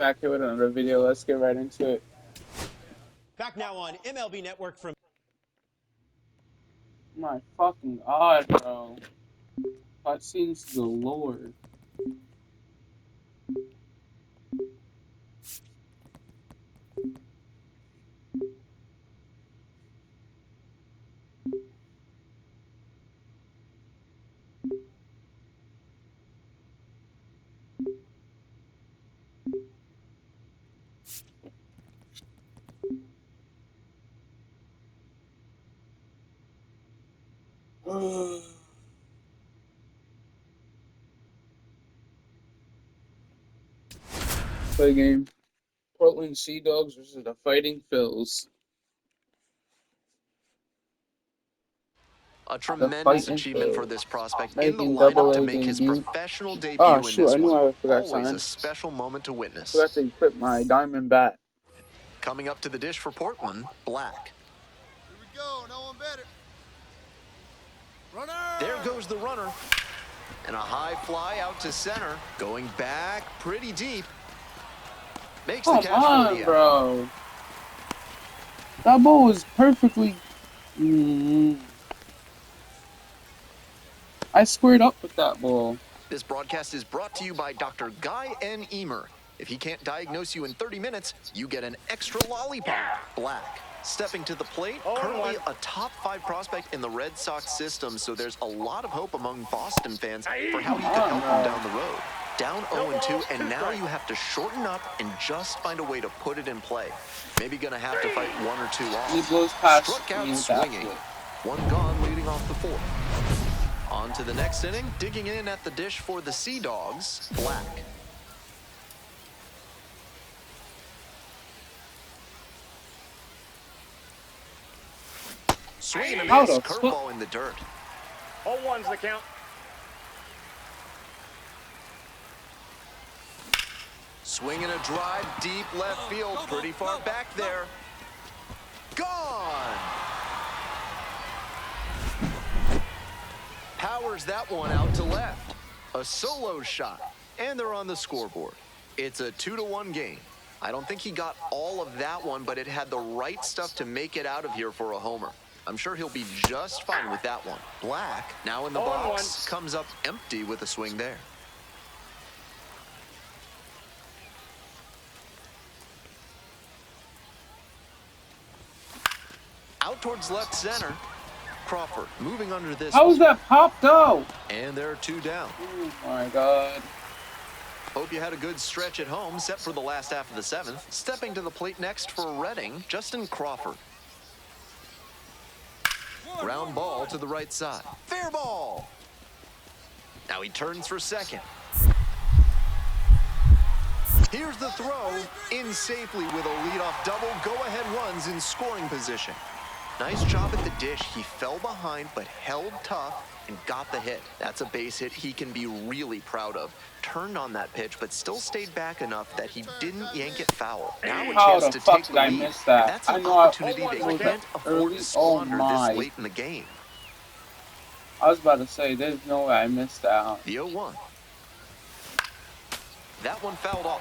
Back here with another video. Let's get right into it. Back now on MLB Network from... My fucking god, bro. Cutscenes galore. Play game. Portland Sea Dogs versus the Fighting Phils. A tremendous achievement for this prospect in the Making lineup to AA make his debut. professional debut Oh, in shoot, this I knew one. I forgot Always something. a special moment to witness. Forgot to equip my diamond bat. Coming up to the dish for Portland, Black. Here we go, no one better. Runner! There goes the runner. And a high fly out to center. Going back pretty deep. Makes the Come catch for the on, bro. That ball was perfectly... I squared up with that ball. This broadcast is brought to you by Dr. Guy N. Emer. If he can't diagnose you in 30 minutes, you get an extra lollipop. Black. Stepping to the plate, currently a top 5 prospect in the Red Sox system, so there's a lot of hope among Boston fans for how he could help them down the road. Down 0-2, and now you have to shorten up and just find a way to put it in play. Maybe gonna have to fight 1 or 2 off. He blows past Struck out me swinging. with 1 gone leading off the 4th. On to the next inning, digging in at the dish for the Sea Dogs, Black. Swing and a miss, curveball in the dirt. 0-1's the count. Swinging a drive, deep left field, pretty far back there. Gone! Powers that one out to left. A solo shot, and they're on the scoreboard. It's a 2-1 game. I don't think he got all of that one, but it had the right stuff to make it out of here for a homer. I'm sure he'll be just fine with that one. Black, now in the box, comes up empty with a swing there. Out towards left center. Crawford moving under this. How was that pop though? And there are 2 down. Oh my god. Hope you had a good stretch at home, set for the last half of the 7th. Stepping to the plate next for Reading, Justin Crawford. Ground ball to the right side. Fair ball. Now he turns for second. Here's the throw in safely with a leadoff double. Go-ahead runs in scoring position. Nice job at the dish. He fell behind but held tough and got the hit. That's a base hit he can be really proud of. Turned on that pitch but still stayed back enough that he didn't yank it foul. Now a chance to take the lead. That's an opportunity they can't afford to squander this late in the game. I was about to say, there's no way I missed that. The 0-1. That one fouled off.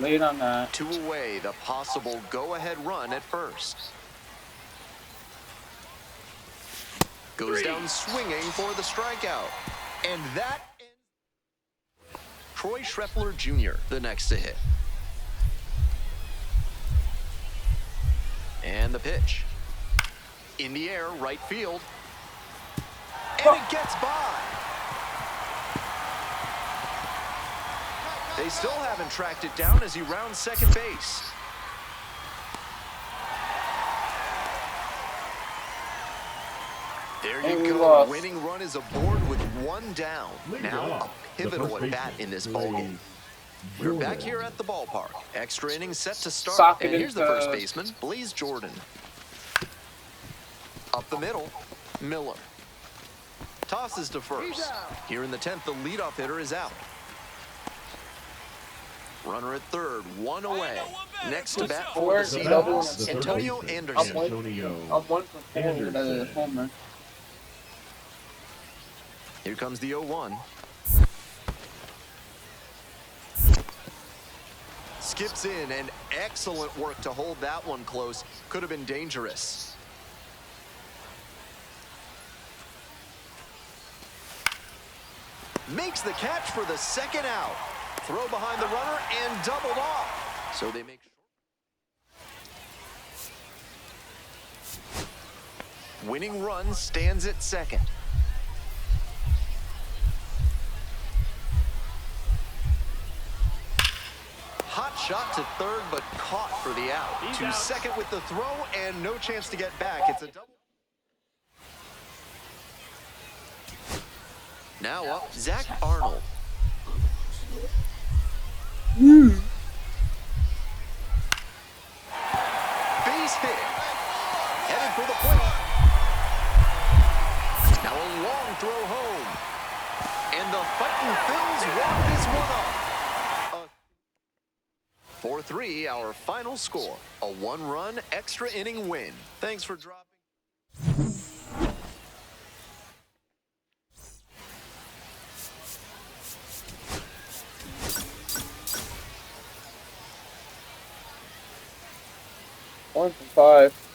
Late on that. 2 away, the possible go-ahead run at first. Goes down swinging for the strikeout. And that ends. Troy Schreppler Jr., the next to hit. And the pitch. In the air, right field. And it gets by. They still haven't tracked it down as he rounds second base. There you go. Winning run is aboard with 1 down. Now a pivotal at bat in this ballgame. We're back here at the ballpark. Extra innings set to start. And here's the first baseman, Blaze Jordan. Up the middle, Miller. Tosses to first. Here in the 10th, the leadoff hitter is out. Runner at third, 1 away. Next to bat for the Sea Dogs, Antonio Anderson. I'm 1 for 4 with a homer. Here comes the 0-1. skips in, and excellent work to hold that one close. Could have been dangerous. Makes the catch for the second out. Throw behind the runner and doubled off. So they make sure. Winning run stands at second. Hot shot to third, but caught for the out. To second with the throw and no chance to get back. It's a double. Now up, Zach Arnold. Base hit. Headed for the plate. Now a long throw home. And the fighting Phils walk this one up. 4-3, our final score. A one-run extra inning win. Thanks for dropping. One for 5.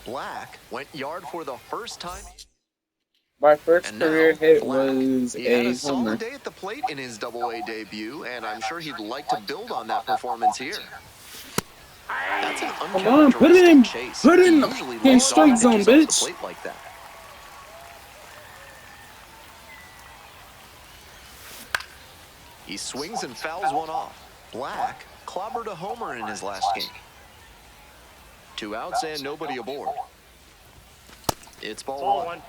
Black went yard for the first time. My first And career now, hit Black. was He had a a solid homer. day at the plate in his Double-A debut, and I'm sure he'd like to build on that performance here. That's an Come on, put it in, uncharacteristic chase. put it in He the usually fucking lays strike off zone, pitches off the bitch. plate like that. He swings and fouls one off. Black clobbered a homer in his last game. 2 outs and nobody aboard. It's ball Ball one. one.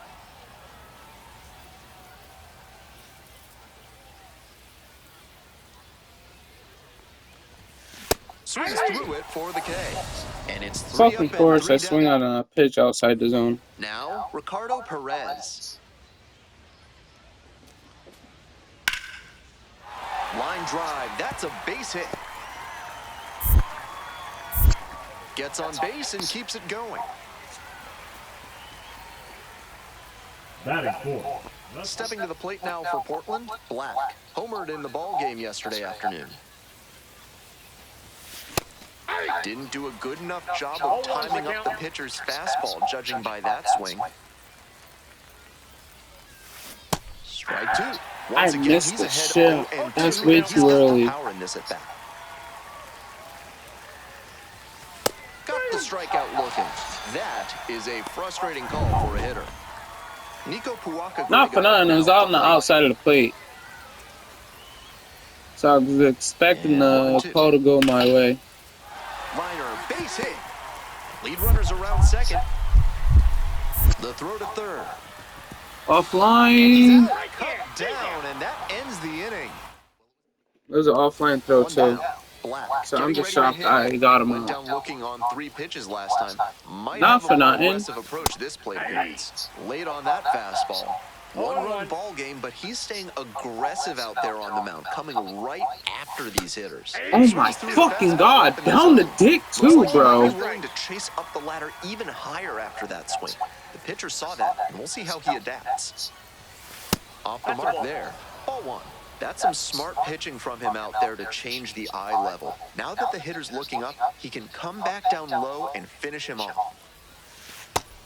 Swings through it for the K. And it's 3 Fucking up and course, 3 I swing down. on a pitch outside the zone. Now, Ricardo Perez. Line drive, that's a base hit. Gets on base and keeps it going. Batting 4. Stepping to the plate now for Portland, Black. Homered in the ball game yesterday afternoon. Didn't do a good enough job of timing up the pitcher's fastball, judging by that swing. Strike 2. Once again, missed he's the ahead shit. 0-2. That's way He's too got the early. power in this at bat. Got the strikeout looking. That is a frustrating call for a hitter. Nico Puaka. Not for nothing, it was out on the outside of the plate. So I was expecting the call to go my way. Liner, base hit. Lead runners around second. The throw to third. Offline. Cut down, and that ends the inning. It was an offline throw One too. down. Black. So I'm getting just ready to shocked hit. I got him Went out. down looking on 3 pitches last time. Might Not have for a more nothing. aggressive approach this plate appearance. Late on that fastball. One-run ball game, but he's staying aggressive out there on the mound, coming right after these hitters. Oh my fucking god, down the dick too, bro. He's willing to chase up the ladder even higher after that swing. The pitcher saw that, and we'll see how he adapts. Off the mark there. Ball 1. That's some smart pitching from him out there to change the eye level. Now that the hitter's looking up, he can come back down low and finish him off.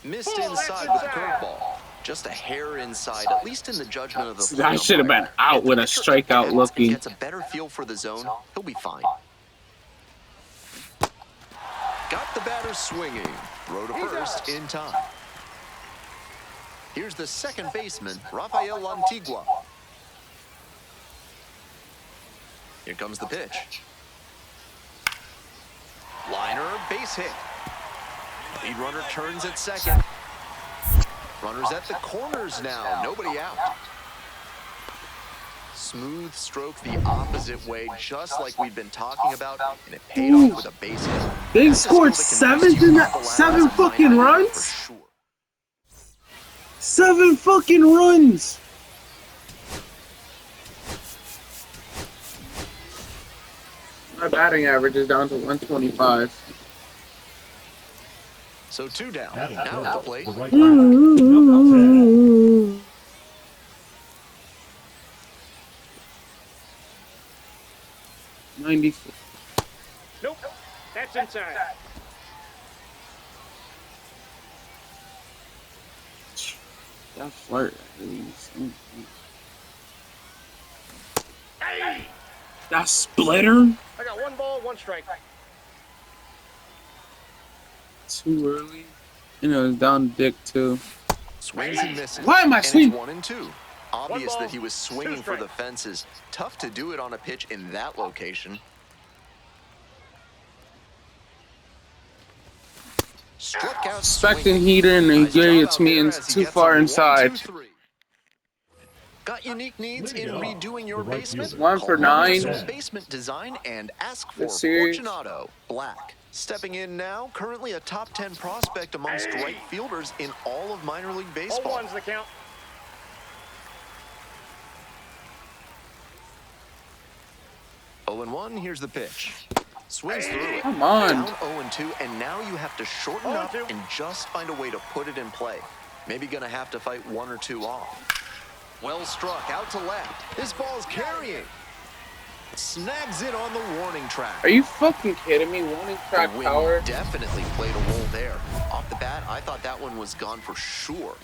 Missed inside with the curveball. Just a hair inside, at least in the judgment of the plate I should have been umpire. out If the with a pitcher strikeout adapts looking. and gets a better feel for the zone, he'll be fine. Got the batter swinging. Throw to first in time. Here's the second baseman, Rafael Antigua. Here comes the pitch. Liner, base hit. Lead runner turns at second. Runners at the corners now, nobody out. Smooth stroke the opposite way, just like we've been talking about, and it paid off with a base hit. They That's a scored skill that can 7 boost you in off that the ladder 7 as a fucking minor runs? for sure. 7 fucking runs. My batting average is down to 125. So 2 down. Batting Now at the first, plate. the right batter. Number 10. 94. Nope. That's inside. That flirt, at least. Hey! That splitter? I got 1 ball, 1 strike. Too early. You know, it's down dick too. Swings and misses. Why am I and swinging? it's 1-2. Obvious ball, that he was 2 swinging for the strikes. fences. Tough to do it on a pitch in that location. Struck out Expecting swinging. heater and he Nice gave job it out to me there and as he too gets far a 1, inside. 2, 3. Got unique needs Leading in off, redoing your the right basement? fielder. 1 Call for 9. Marcus Basement Design and ask for This series. Fortunato Black. Stepping in now, currently a top 10 prospect amongst right fielders in all of minor league baseball. 0-1's the count. Oh and 1, here's the pitch. Swings through it. Come on. Down 0-2, and now you have to shorten up 0-2. and just find a way to put it in play. Maybe gonna have to fight 1 or 2 off. Well struck, out to left. This ball's carrying. Snags it on the warning track. Are you fucking kidding me? Warning track The wind power. definitely played a role there. Off the bat, I thought that one was gone for sure.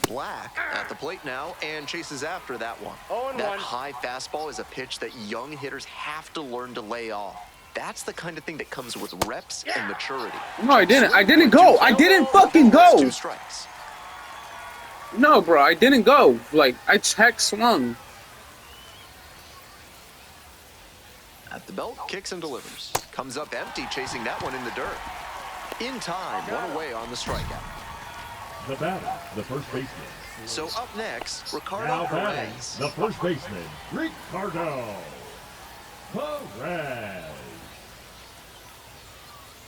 Black at the plate now and chases after that one. 0-1. That high fastball is a pitch that young hitters have to learn to lay off. That's the kind of thing that comes with reps and maturity. No, I didn't. I didn't go. I didn't fucking go. 2 strikes. No, bro, I didn't go. Like, I check swung. At the belt, kicks and delivers. Comes up empty, chasing that one in the dirt. In time, 1 away on the strikeout. The batter, the first baseman. So up next, Ricardo Now batting, Perez. the first baseman, Ricardo Perez.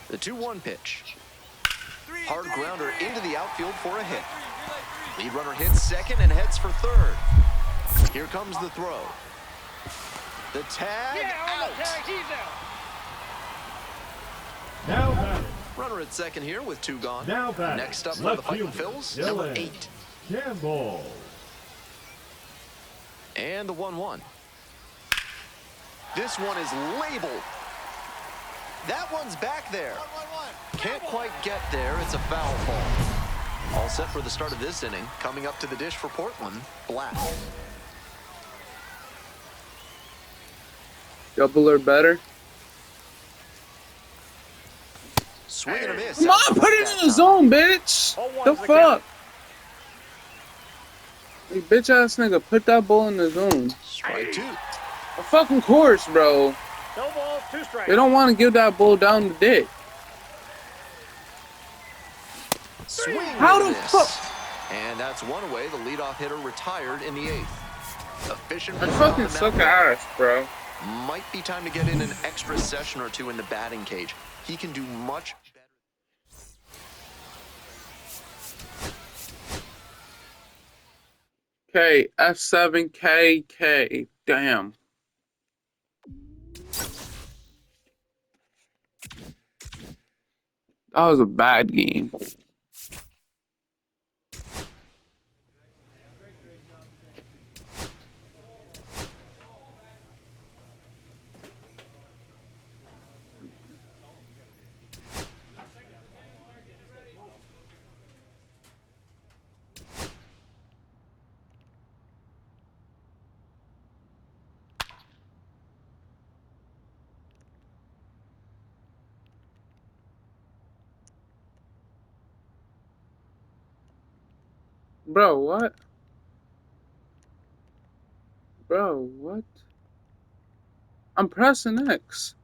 The 2-1 pitch. Hard grounder into the outfield for a hit. Lead runner hits second and heads for third. Here comes the throw. The tag out. He's out. Now batting, Runner at second here with 2 gone. now batting. Next up for left the Fighting fielder, Phils, number Dylan 8. Campbell. And the 1-1. This one is labeled. That one's back there. Can't quite get there. It's a foul ball. All set for the start of this inning. Coming up to the dish for Portland, Black. Double or better. Swing and a miss. Come on, put it in the zone, bitch. 0-1's The the fuck? You bitch ass nigga, put that ball in the zone. Strike 2. A fucking course, bro. No balls, 2 strikes. They don't want to give that ball down the dick. Swing How and a the miss. fuck? And that's 1 away. The leadoff hitter retired in the 8th. Efficient. I work fucking on the suck mound. ass, bro. Might be time to get in an extra session or 2 in the batting cage. He can do much better. K, F7, K, K. Damn. That was a bad game. Bro, what? Bro, what? I'm pressing X.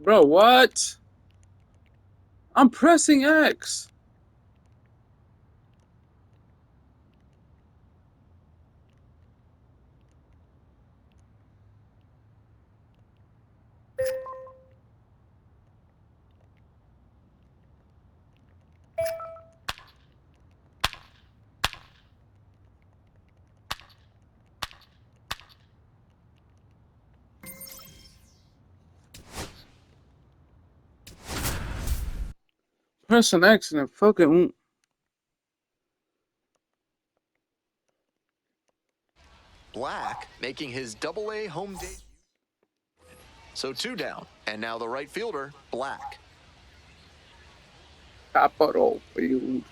Bro, what? I'm pressing X. Press an X and it fucking won't. Black making his Double-A home debut. So 2 down, and now the right fielder, Black. Capital field.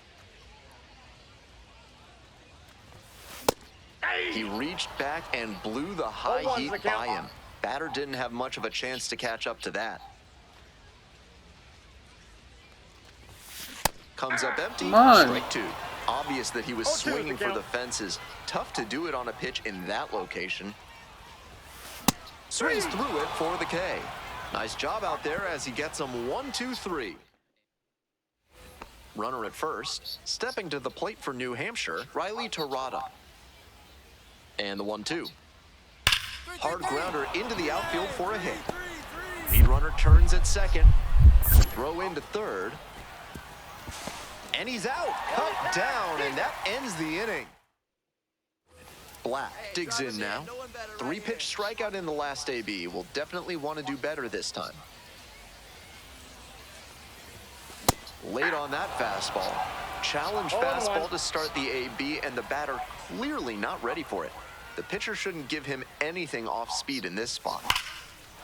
He reached back and blew the high 0-1's heat the count. by him. Batter didn't have much of a chance to catch up to that. Comes up empty, Come on. strike 2. Obvious that he was 0-2 's the swinging for count. the fences. Tough to do it on a pitch in that location. Swings through it for the K. Nice job out there as he gets him 1-2-3. Runner at first. Stepping to the plate for New Hampshire, Riley Terada. And the 1-2. Hard grounder into the outfield for a hit. Lead runner turns at second. Throw into third. And he's out. Cut down, and that ends the inning. Black digs in now. 3-pitch strikeout in the last AB. Will definitely want to do better this time. Late on that fastball. Challenge 0-1. fastball to start the AB, and the batter clearly not ready for it. The pitcher shouldn't give him anything off speed in this spot.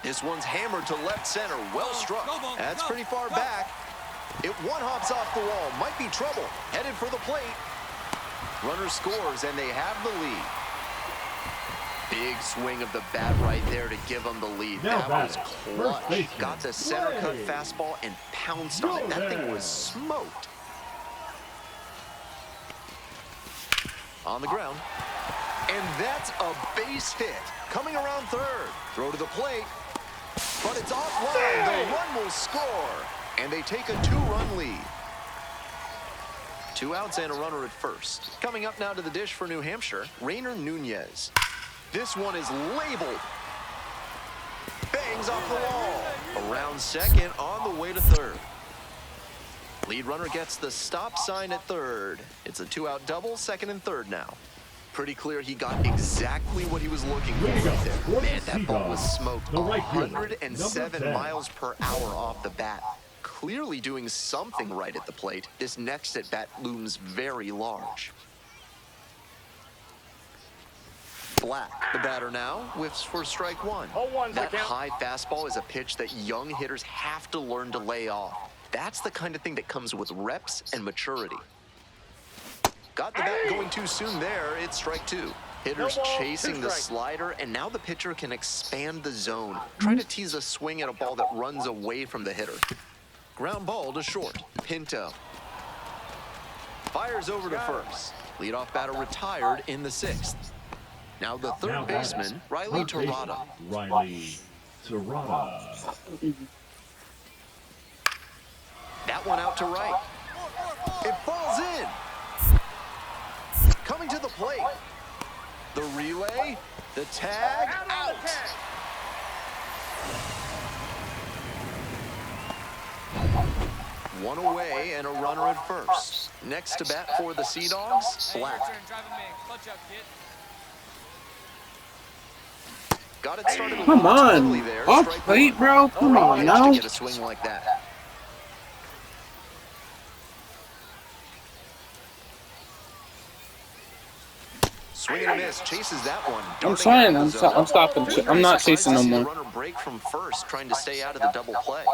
This one's hammered to left center. Well struck. That's pretty far back. It one-hops off the wall. Might be trouble. Headed for the plate. Runner scores, and they have the lead. Big swing of the bat right there to give them the lead. Now That was batting, first clutch. baseman, Got the center cut Ray. fastball and pounced on it. That thing was smoked. On the ground. And that's a base hit. Coming around third. Throw to the plate. But it's offline. The run will score. And they take a 2-run lead. 2 outs and a runner at first. Coming up now to the dish for New Hampshire, Rainer Nunez. This one is labeled. Bangs off the wall. Around second, on the way to third. Lead runner gets the stop sign at third. It's a 2-out double, second and third now. Pretty clear he got exactly what he was looking for right there. Man, that ball was smoked. The right fielder, 107 number 10. miles per hour off the bat. Clearly doing something right at the plate. This next at bat looms very large. Black, the batter now, whiffs for strike 1. 0-1's the That count. high fastball is a pitch that young hitters have to learn to lay off. That's the kind of thing that comes with reps and maturity. Got the bat going too soon there. It's strike 2. Hitters No ball, chasing 2 the strikes. slider, and now the pitcher can expand the zone. Trying to tease a swing at a ball that runs away from the hitter. Ground ball to short. Pinto. Fires over to first. Leadoff batter retired in the 6th. Now the third Now batting, baseman, Riley third baseman, Terada. Riley Terada. That one out to right. It falls in. Coming to the plate. The relay, the tag, out. One away and a runner at first. Next to bat for the Sea Dogs, Black. Got it started a Come little on. early there. Off Strike plate, 1. bro. Come Great on pitch now. to get a swing like that. Swing and a miss, chases that one. I'm darting trying. out I'm, of the zone. I'm stopping. I'm not Surprised chasing to no see the more. runner break from first, trying to stay out of the double play.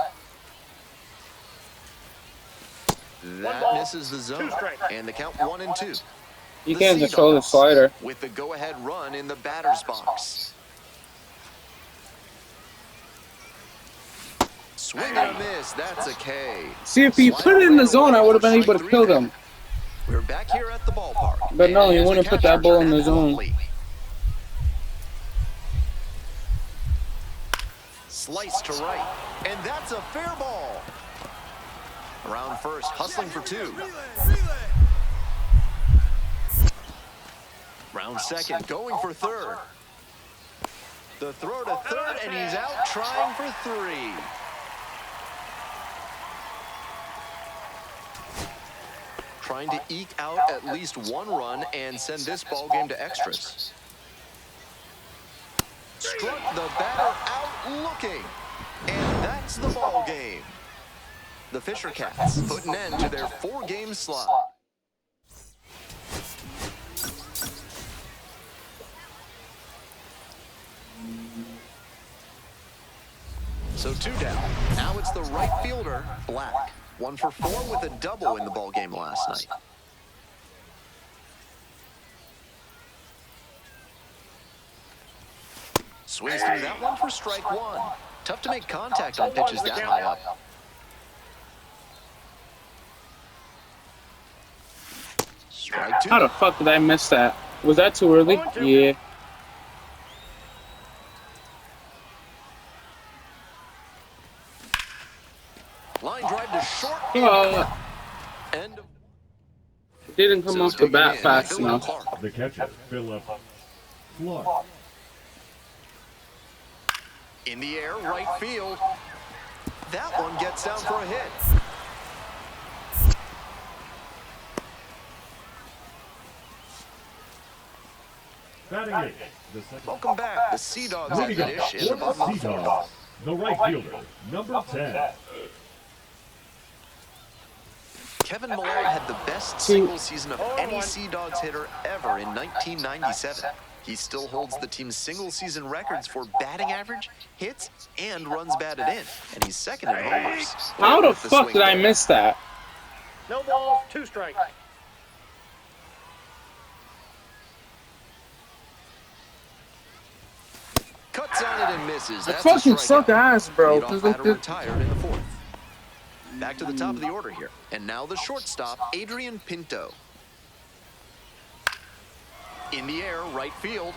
That misses the zone, and the count 1-2. You The can't Sea control the Dogs slider. with the go-ahead run in the batter's box. Swing and a miss. That's a K. See, if he put it in the zone, I would have been able to kill them. We're back here at the ballpark. But no, And he there's a wouldn't put catcher that ball in turn the at zone. plate. Slice to right, and that's a fair ball. Around first, hustling for 2. Round second, going for third. The throw to third, and he's out trying for 3. Trying to eke out at least 1 run and send this ball game to extras. Struck the batter out looking, and that's the ball game. The Fisher Cats put an end to their 4-game slide. So 2 down. Now it's the right fielder, Black. 1 for 4 with a double in the ballgame last night. Swings through that one for strike 1. Tough to make contact on pitches that high up. Strike 2. How the fuck did I miss that? Was that too early? Yeah. Line drive to short. End of It didn't come off the bat fast enough. The catcher, Philip Clark. In the air, right field. That one gets down for a hit. Batting eighth, the second. Welcome back. The Sea Dogs at the dish in the bottom of the fourth. Seadogs, the right fielder, number 10. Kevin Millar had the best single season of any Sea Dogs hitter ever in 1997. He still holds the team's single season records for batting average, hits, and runs batted in. And he's second in homers. How the With fuck swing did I there. miss that? No balls, 2 strikes. Cuts on it and misses. I That's fucking a suck strikeout. ass, bro. Leadoff 'Cause batter like retired in the 4th. Back to the top of the order here. And now the shortstop, Adrian Pinto. In the air, right field.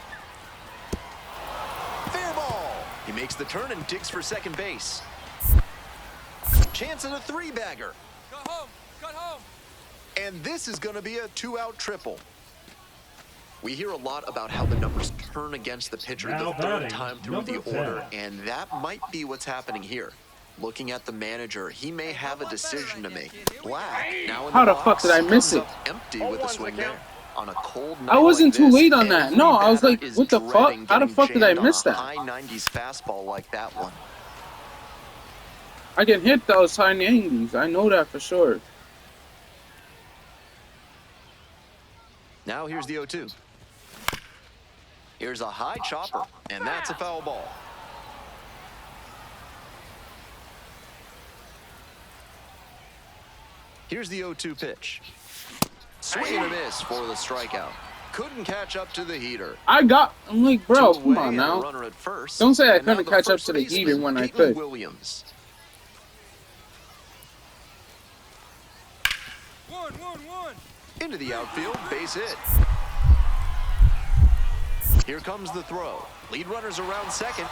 Fair ball. He makes the turn and digs for second base. Chance at a 3-bagger. Cut home. Cut home. And this is going to be a 2-out triple. We hear a lot about how the numbers turn against the pitcher Now the 3rd batting, time through number the 10. order, and that might be what's happening here. Looking at the manager, he may have a decision to make. Black, now in How the box, fuck did I miss comes it? up empty with a swing there. On a cold night I wasn't like too this, late on that. every No, I was batter like, is what the fuck? dreading How the getting fuck did I jammed miss on a that? high 90s fastball like that one. I can hit those high 90s. I know that for sure. Now here's the 0-2. Here's a high chopper, and that's a foul ball. Here's the 0-2 pitch. Swing and a miss for the strikeout. Couldn't catch up to the heater. I'm like, bro, Two come away on and a now. runner at first. Don't say I And now couldn't the catch up first to the baseman, heater when I Peyton could. Williams. One. Into the outfield, base hit. Here comes the throw. Lead runners around second,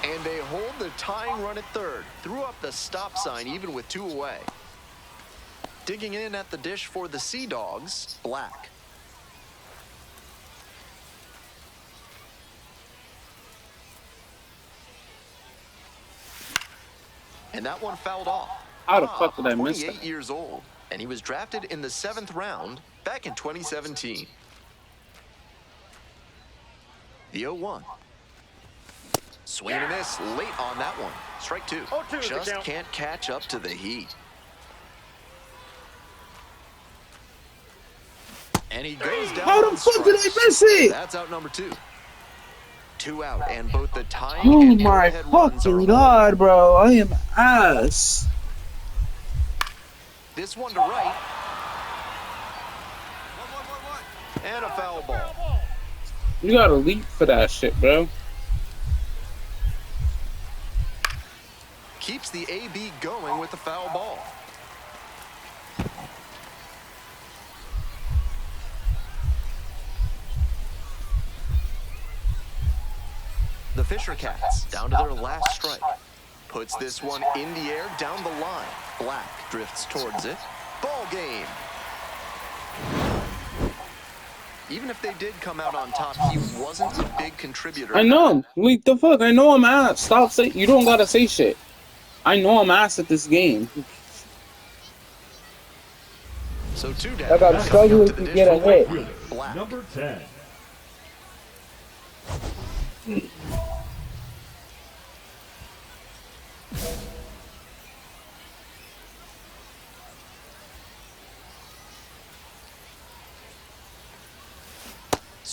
and they hold the tying run at third. Threw up the stop sign even with 2 away. Digging in at the dish for the Sea Dogs, Black. And that one fouled off. How the fuck did I miss 28 that? years old, and he was drafted in the 7th round back in 2017. The 0-1. Swing and a miss late on that one. Strike 2. 0-2 is the Just count. can't catch up to the heat. And he goes down. How on the fuck did I strikes. miss it? That's out number 2. 2 out, and both the tying Oh and my overhead runs are fucking home. god, bro. I am ass. This one to right, One. and a foul ball. You gotta leap for that shit, bro. Keeps the AB going with the foul ball. The Fisher Cats down to their last strike. Puts this one in the air down the line. Black drifts towards it. Ball game. Even if they did come out on top, he wasn't a big contributor. I know. Wait, the fuck? I know I'm ass. Stop saying. You don't gotta say shit. I know I'm ass at this game. So 2 down. I got struggling Up to the get a dish for hit. Fielder, Black. number 10.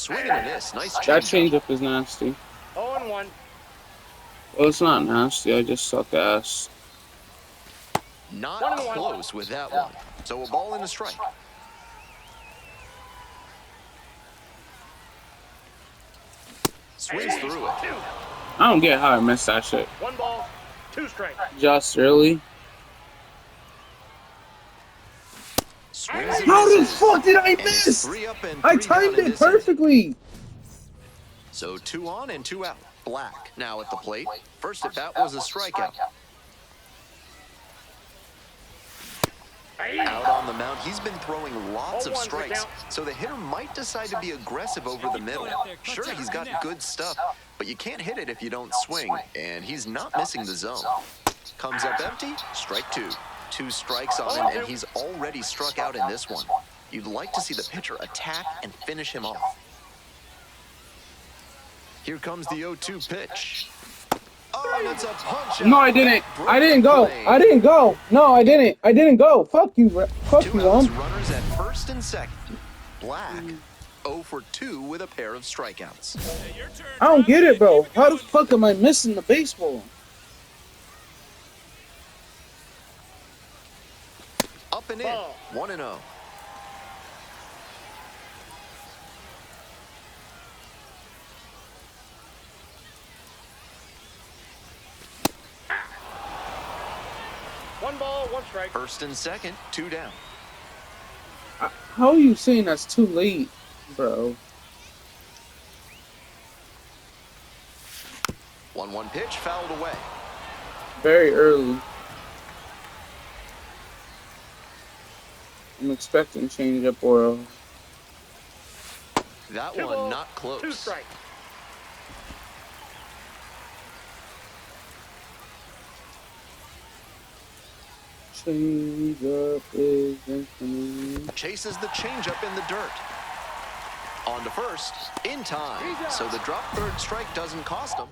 Swing and a miss. Nice That change. changeup is nasty. 0-1. Well, it's not nasty. I just suck ass. Not 1-1. close with that one. So a ball and a strike. Swings through it. I don't get how I missed that shit. 1 ball, 2 strikes. Just really. Swings and How the misses. fuck did I And it's miss? 3 up and I 3 down timed in it this inning. perfectly. So 2 on and 2 out. Black now at the plate. First at bat was a strikeout. Out on the mound, he's been throwing lots of strikes, so the hitter might decide to be aggressive over the middle. Sure, he's got good stuff, but you can't hit it if you don't swing, and he's not missing the zone. Comes up empty, strike 2. 2 strikes on him, and he's already struck out in this one. You'd like to see the pitcher attack and finish him off. Here comes the 0-2 pitch. Oh, and it's a punch out. No, I didn't. I didn't go. I didn't go. No, I didn't. I didn't go. Fuck you, bro. Fuck 2 you, outs, Lum. runners at first and second. Black, 0 for 2 with a pair of strikeouts. I don't get it, bro. How the fuck am I missing the baseball? Up and in, 1-0. One ball, 1 strike. First and second, 2 down. How are you saying that's too late, bro? 1-1 pitch, fouled away. Very early. I'm expecting changeup or That 2 one balls, not 2 close. strikes. changeup is incoming. Chases the changeup in the dirt. On to first, in time. So the drop third strike doesn't cost him.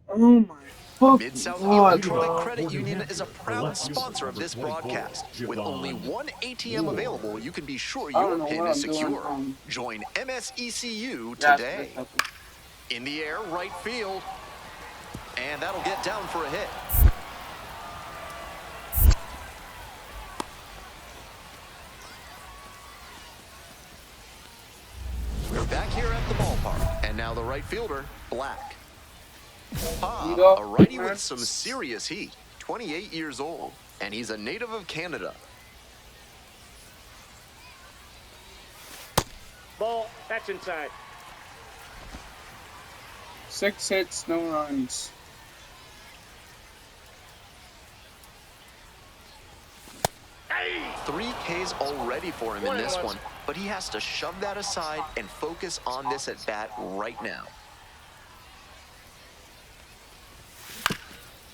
Oh my fucking Mid-South god, Detroit bro. Credit Union is a proud sponsor of this broadcast. With only 1 ATM available, you can be sure I don't your know pin what is I'm doing secure. wrong. Join MSECU That's today. it. In the air, right field. And that'll get down for a hit. We're back here at the ballpark. And now the right fielder, Black. You go. A righty with some serious heat. 28 years old. And he's a native of Canada. Ball, that's inside. 6 hits, no runs. Three Ks already for him in this one, but he has to shove that aside and focus on this at bat right now.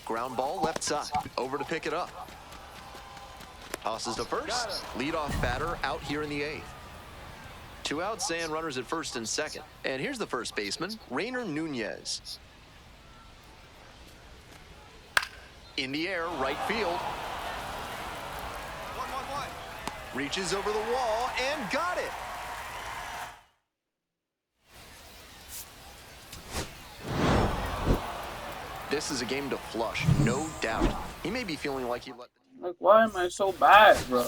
Ground ball left side, over to pick it up. Tosses to first, leadoff batter out here in the 8th. 2 outs and runners at first and second. And here's the first baseman, Rainer Nunez. In the air, right field. 1-1-1. Reaches over the wall and got it. This is a game to flush, no doubt. He may be feeling like he let the Like, why am I so bad, bro?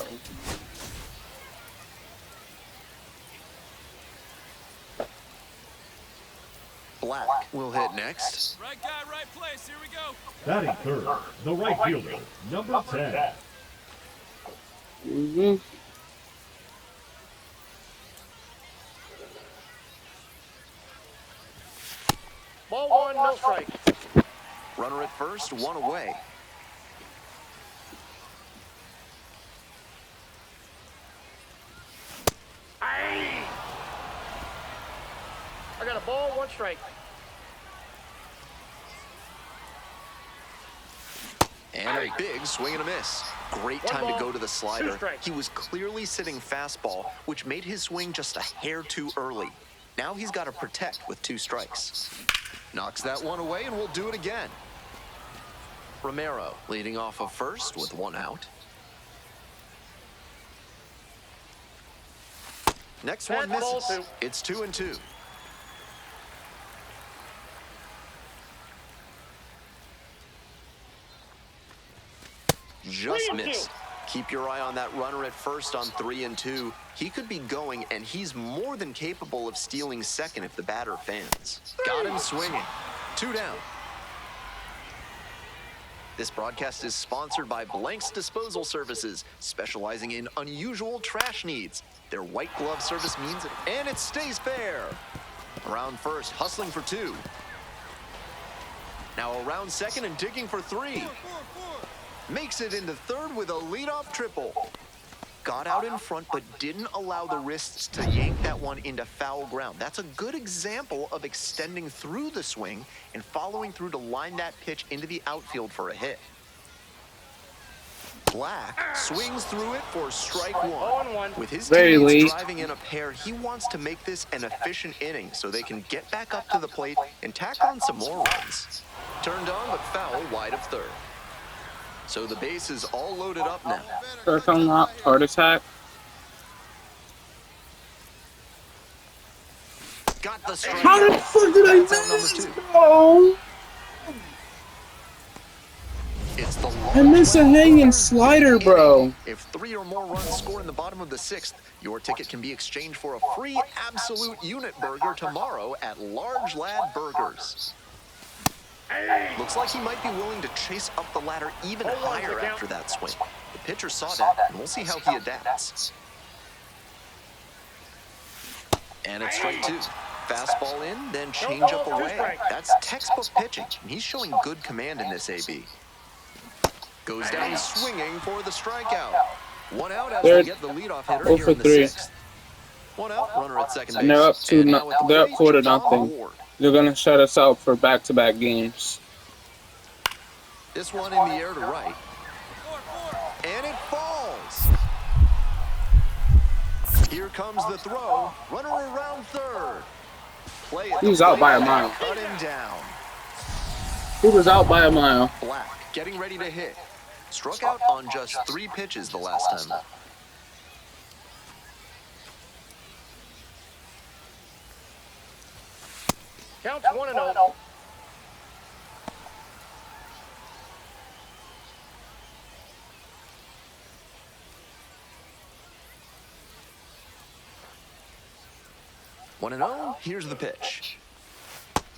Black will hit next. Right guy, right place. Here we go. Batting third, the right fielder, number 10. Mm-hmm. Ball 1, no strike. Runner at first, 1 away. I got a ball, 1 strike. And a big swing and a miss. Great time to go to the slider. strikes. He was clearly sitting fastball, which made his swing just a hair too early. Now he's got to protect with 2 strikes. Knocks that one away and we'll do it again. Romero leading off of first with 1 out. Next one Fastball, misses. 2. It's 2-2. just 3-2. missed. Keep your eye on that runner at first on 3-2. He could be going, and he's more than capable of stealing second if the batter fans. Got him swinging. 2 down. This broadcast is sponsored by Blank's Disposal Services, specializing in unusual trash needs. Their white glove service means it, and it stays fair. Around first, hustling for 2. Now around second and digging for 3. Makes it into third with a leadoff triple. Got out in front, but didn't allow the wrists to yank that one into foul ground. That's a good example of extending through the swing and following through to line that pitch into the outfield for a hit. Black swings through it for strike 1. With his Very teammates late. driving in a pair, he wants to make this an efficient inning so they can get back up to the plate and tack on some more runs. Turned on, but foul wide of third. So the base is all loaded up now. First unlock, heart attack. Got the strike. How the fuck did I That's out number miss, 2. bro? It's the I missed a hanging slider, bro. If 3 or more runs score in the bottom of the 6th, your ticket can be exchanged for a free absolute unit burger tomorrow at Large Lad Burgers. Looks like he might be willing to chase up the ladder even higher after that swing. The pitcher saw that, and we'll see how he adapts. And it's strike 2. Fastball in, then change up away. That's textbook pitching, and he's showing good command in this AB. Goes down swinging for the strikeout. 1 out as we get the leadoff hitter 0 here for in the 3. 6th. 1 out, runner at second base. And they're up to And now at the they're up plate, 4-0. John Ward. They're gonna shut us out for back-to-back games. This one in the air to right. And it falls. Here comes the throw. Runner around third. Play at He was the out by a plate. mile. Cut him down. He was out by a mile. Black getting ready to hit. Struck out on just 3 pitches the last time up. Counts 1-0. One and 0. Here's the pitch.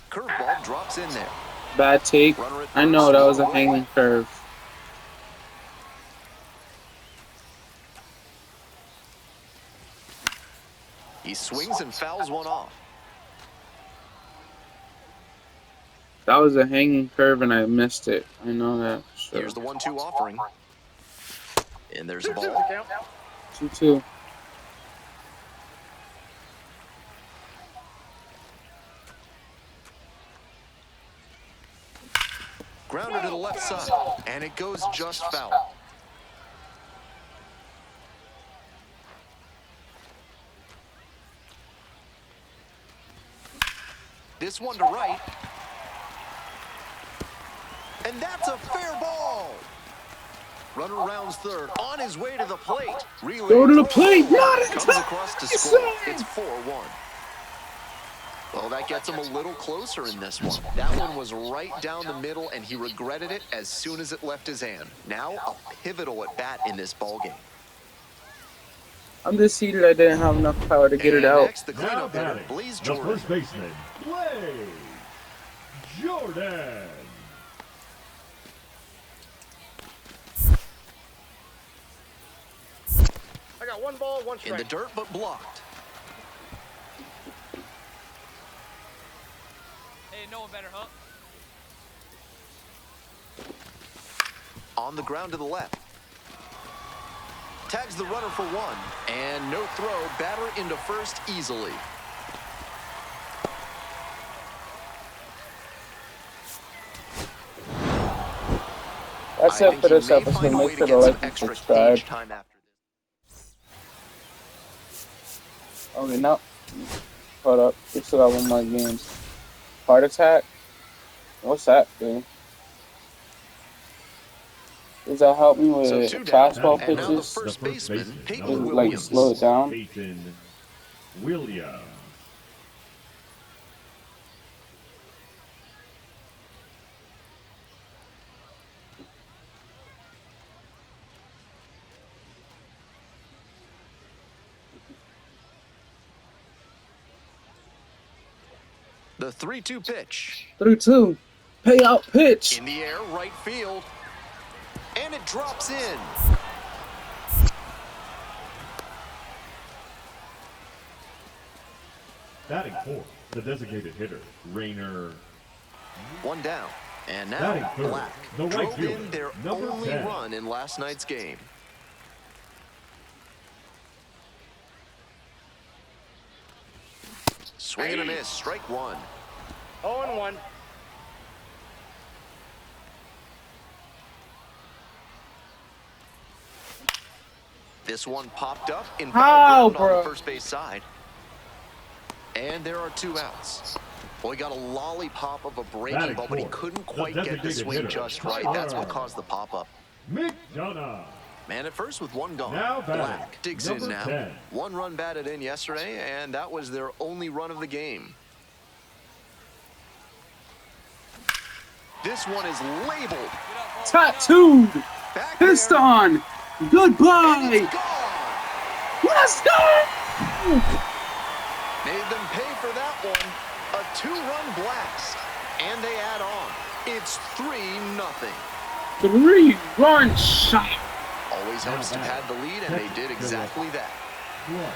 Curveball drops in there. Bad take. Runner at I know first, that was a away. hanging curve. He swings and fouls one off. That was a hanging curve and I missed it. I know that. Sure. Here's the 1-2 offering. And there's a 2-2 ball. count. 2-2. Grounder to the left side, and it goes just foul. This one to right. And that's a fair ball. Runner rounds third, on his way to the plate. Relay Go to the throw. plate, not in Comes time. across to score. It's 4-1. Well, that gets him a little closer in this one. That one was right down the middle, and he regretted it as soon as it left his hand. Now, a pivotal at bat in this ballgame. I'm just heated I didn't have enough power to get it And out. next, the Now cleanup hitter, batting, Blaze the Jordan. first baseman, Blaze Jordan. I got 1 ball, 1 In the strike. dirt, but blocked. Hey, no one better, huh? On the ground to the left. Tags the runner for 1. And no throw. Batter into first easily. That's I it think for he this may episode. find a way Make to sure to get some like and extra subscribe. stage time after this. Okay, now. Hold up. We still got 1 more game. Heart attack? What's that, dude? Does that help me with So 2 down. fastball And now the pitches? first baseman, Peyton Like, Williams. slow it down? Peyton Williams. The 3-2 pitch. 3-2. Payout pitch. In the air, right field. And it drops in. Batting fourth, the designated hitter, Rainer. One down. And now Batting third, Black the right drove fielder, in their number only 10. run in last night's game. Swing and a miss, strike one. 0-1. This one popped up in How, foul ground on bro? the first base side. And there are 2 outs. Well, he got a lollipop of a breaking Batting ball, but he fourth, couldn't the quite get the designated swing hitter, just right. That's what caused the pop-up. McDonough. Man at first with 1 gone. Now batting, Black digs number in now. 10. 1 run batted in yesterday, and that was their only run of the game. This one is labeled. Tattooed. Back there, Pissed on. and Goodbye. it's gone. Let's go. Made them pay for that one. A 2-run blast. And they add on. It's 3-0. 3-run shot. Always helps to pad the lead, and they did exactly that.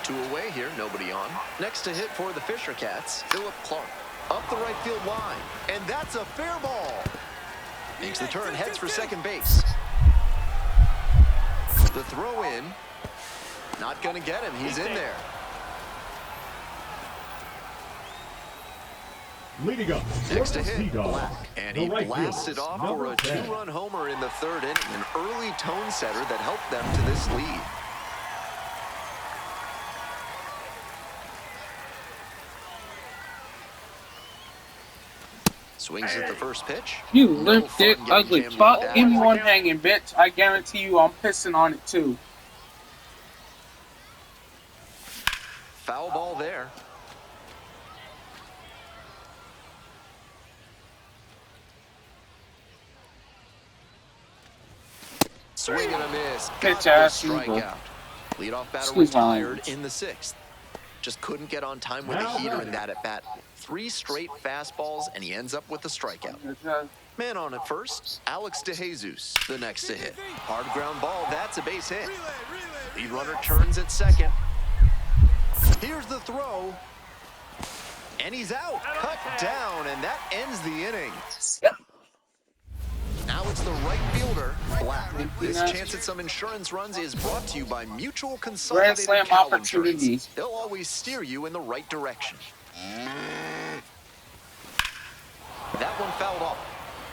2 away here, nobody on. Next to hit for the Fisher Cats, Philip Clark. Up the right field line, and that's a fair ball. Makes the turn, heads for second base. The throw in. Not gonna get him, he's in there. Leading up, Next to hit, Seagull, Black. And the he right blasted fielder, off for number a 10. 2-run homer in the 3rd inning. An early tone setter that helped them to this lead. Swings at the first pitch. You No limp fun dick, getting ugly jammed fuck. with that. Give me one hanging, bitch. I guarantee you I'm pissing on it too. Foul ball there. Swing and a miss. Got Bitch the ass Eagle. strikeout. Leadoff batter Excuse my retired language. in the 6th. Just couldn't get on time with the Now heater in batting. that at bat. 3 straight fastballs, and he ends up with a strikeout. Man on at first, Alex DeJesus, the next to hit. Hard ground ball, that's a base hit. Lead runner turns at second. Here's the throw. And he's out, cut down, and that ends the inning. Now it's the right fielder, Black. This chance at some insurance runs is brought to you by Mutual Grand Consolidated Slam Cow opportunity. Insurance. They'll always steer you in the right direction. That one fouled off.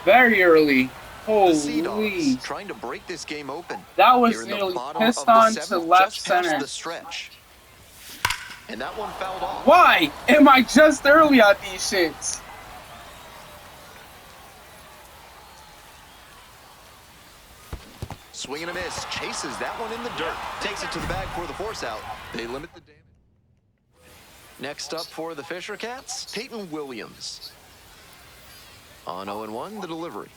Very early. The Sea Holy. Dogs trying to break this game open. That was Here in the nearly bottom pissed of the on to 7th, left just past center. the stretch. And that one fouled off. Why am I just early on these shits? Swing and a miss. Chases that one in the dirt. Takes it to the bag for the force out. They limit the damage. Next up for the Fisher Cats, Peyton Williams. On 0-1, the delivery.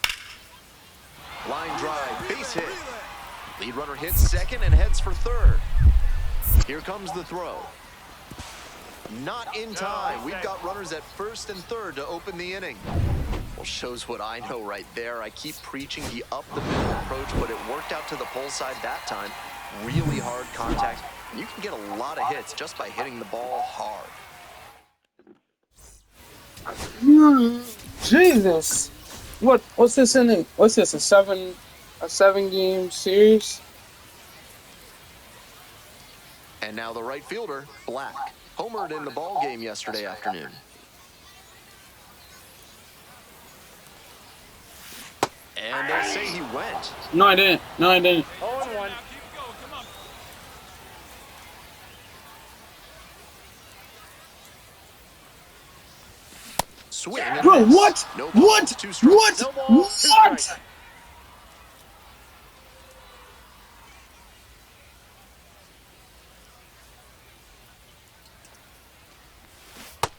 Line drive, base hit. Lead runner hits second and heads for third. Here comes the throw. Not in time. We've got runners at first and third to open the inning. Well, shows what I know right there. I keep preaching the up-the-middle approach, but it worked out to the pull side that time. Really hard contact. You can get a lot of hits just by hitting the ball hard. Jesus. What's this inning? What's this? A seven game series? And now the right fielder, Black. Homered in the ball game yesterday afternoon. And they say he went. No, I didn't. 0-1. Now keep it going. Come on. Swing and Bro, miss. what? No balls, What? 2 strikes. What? No ball, 2 What? strikes.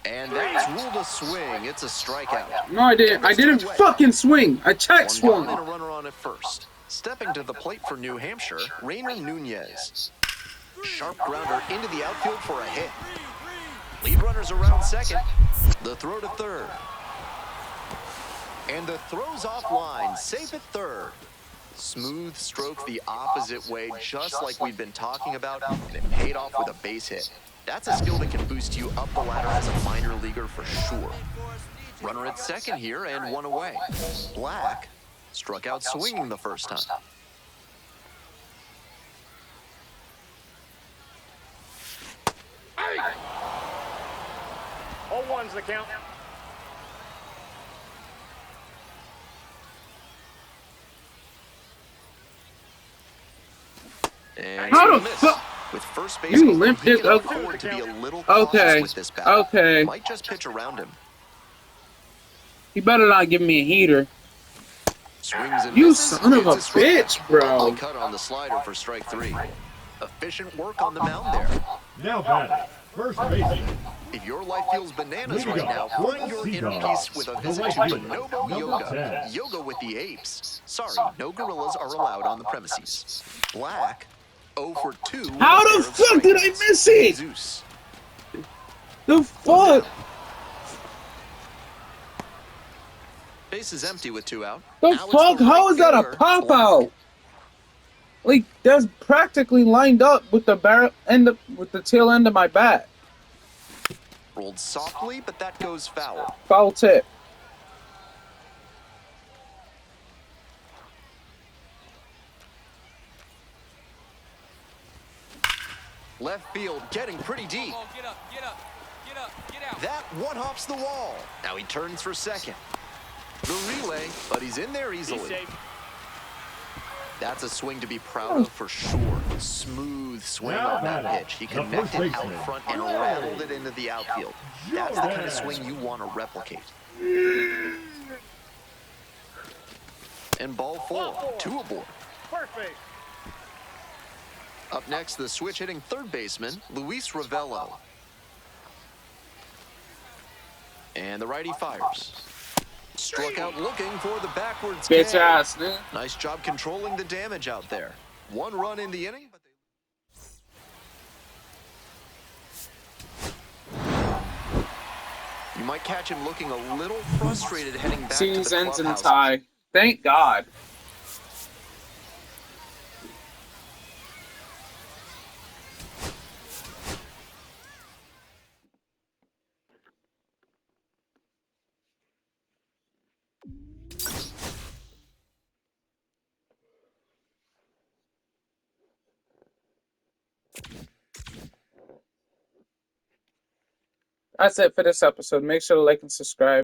And that's ruled a swing. It's a strikeout. No, I didn't. I didn't fucking swing. I check One swung. down and a runner on at first. Stepping to the plate for New Hampshire, Rainer Nunez. Sharp grounder into the outfield for a hit. Lead runner runners around second. The throw to third. And the throw's offline, safe at third. Smooth stroke the opposite way, just like we've been talking about, and it paid off with a base hit. That's a skill that can boost you up the ladder as a minor leaguer for sure. Runner at second here and one away. Black struck out swinging the first time. Hey! 0-1's the count. And How the miss. fuck? With first You baseman limped he it can up. afford to be a little cautious Okay. with this bat. Okay. Might just pitch around him. You better not give me a heater. Swings and You misses. son of a It's strike. bitch, bro. Uppercut on the slider for strike three. Efficient work on the mound there. Now batting, first baseman. If your life feels bananas Leading right now, off for find the your inner Seagulls, peace with a the visit right to fielder, Bonobo number Yoga. 10. Yoga with the apes. Sorry, no gorillas are allowed on the premises. Black, 0 for 2. How the fuck did I miss it? Zeus. The fuck? Base is empty with 2 out. The Now it's fuck? the How right is that a fielder, pop Black. out? Like that's practically lined up with the barrel end with the tail end of my bat. Rolled softly, but that goes foul. Foul tip. Left field getting pretty deep. Come on, get up, get up, get up, get out. That one hops the wall. Now he turns for second. The relay, but he's in there He's easily. safe. That's a swing to be proud of for sure. Smooth swing on that pitch. He connected out front and rattled it into the outfield. That's the kind of swing you want to replicate. And ball 4, 2 aboard. First base. Up next, the switch hitting third baseman, Luis Ravello. And the righty fires. Struck out looking for the backwards Bitch K. ass, man. Nice job controlling the damage out there. 1 run in the inning, but you might catch him looking a little frustrated heading back to the Seasons and clubhouse. tie. Thank God. That's it for this episode. Make sure to like and subscribe.